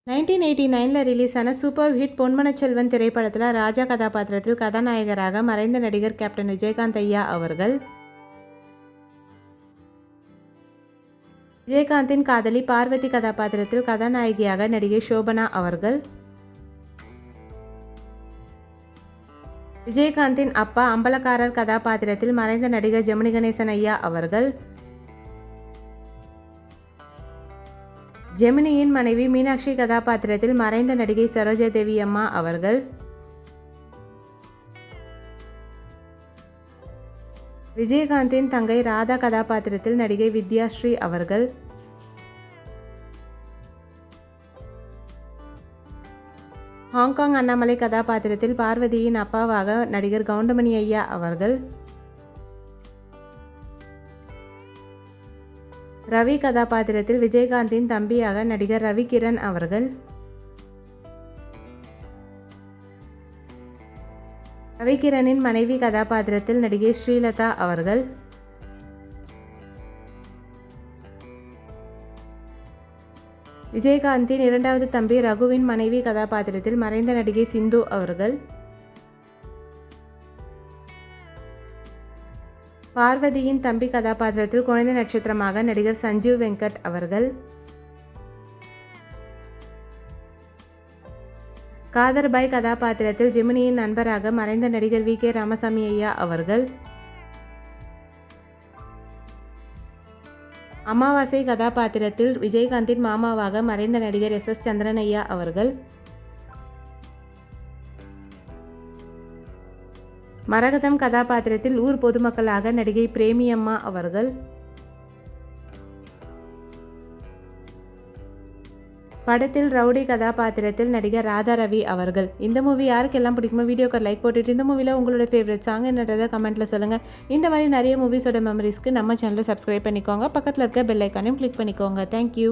1989 release ஆன super hit பொன்மனச் Selvan திரைப்படத்தில் ராஜா கதாபாத்திரத்தில் கதாநாயகராக மறைந்த நடிகர் கேப்டன் விஜயகாந்த் ஐயா அவர்கள். விஜயகாந்தின் காதலி பார்வதி கதாபாத்திரத்தில் கதாநாயகியாக நடிகை சோபனா அவர்கள். விஜயகாந்தின் அப்பா அம்பலக்காரர் கதாபாத்திரத்தில் மறைந்த நடிகர் ஜெமினி கணேசன் ஐயா அவர்கள். ஜெமினியின் மனைவி மீனாட்சி கதாபாத்திரத்தில் மறைந்த நடிகை சரோஜா தேவி அம்மா அவர்கள். விஜயகாந்தின் தங்கை ராதா கதாபாத்திரத்தில் நடிகை வித்யாஸ்ரீ அவர்கள். ஹாங்காங் அண்ணாமலை கதாபாத்திரத்தில் பார்வதியின் அப்பாவாக நடிகர் கவுண்டமணி ஐயா அவர்கள். ரவி கதாபாத்திரத்தில் விஜயகாந்தின் தம்பியாக நடிகர் ரவி கிரண் அவர்கள். ரவி கிரணின் மனைவி கதாபாத்திரத்தில் நடிகை ஸ்ரீலதா அவர்கள். விஜயகாந்தின் இரண்டாவது தம்பி ரகுவின் மனைவி கதாபாத்திரத்தில் மறைந்த நடிகை சிந்து அவர்கள். பார்வதியின் தம்பி கதாபாத்திரத்தில் குழந்தை நட்சத்திரமாக நடிகர் சஞ்சீவ் வெங்கட் அவர்கள். காதர்பாய் கதாபாத்திரத்தில் ஜெமினியின் நண்பராக மறைந்த நடிகர் வி கே ராமசாமி ஐயா அவர்கள். அமாவாசை கதாபாத்திரத்தில் விஜயகாந்தின் மாமாவாக மறைந்த நடிகர் எஸ் சந்திரன் ஐயா அவர்கள். மரகதம் கதாபாத்திரத்தில் ஊர் பொதுமக்களாக நடிகை பிரேமி அம்மா அவர்கள். படத்தில் ரவுடி கதாபாத்திரத்தில் நடிகர் ராதா ரவி அவர்கள். இந்த மூவி யாருக்கெல்லாம் பிடிக்குமோ வீடியோக்கு லைக் போட்டுட்டு இந்த மூவியில் உங்களோட ஃபேவரட் சாங் என்னன்றதை கமெண்ட்டில் சொல்லுங்கள். இந்த மாதிரி நிறைய மூவிஸோட மெமரிஸ்க்கு நம்ம சேனலை சப்ஸ்கிரைப் பண்ணிக்கோங்க. பக்கத்தில் இருக்க பெல் ஐக்கானையும் கிளிக் பண்ணிக்கோங்க. தேங்க்யூ.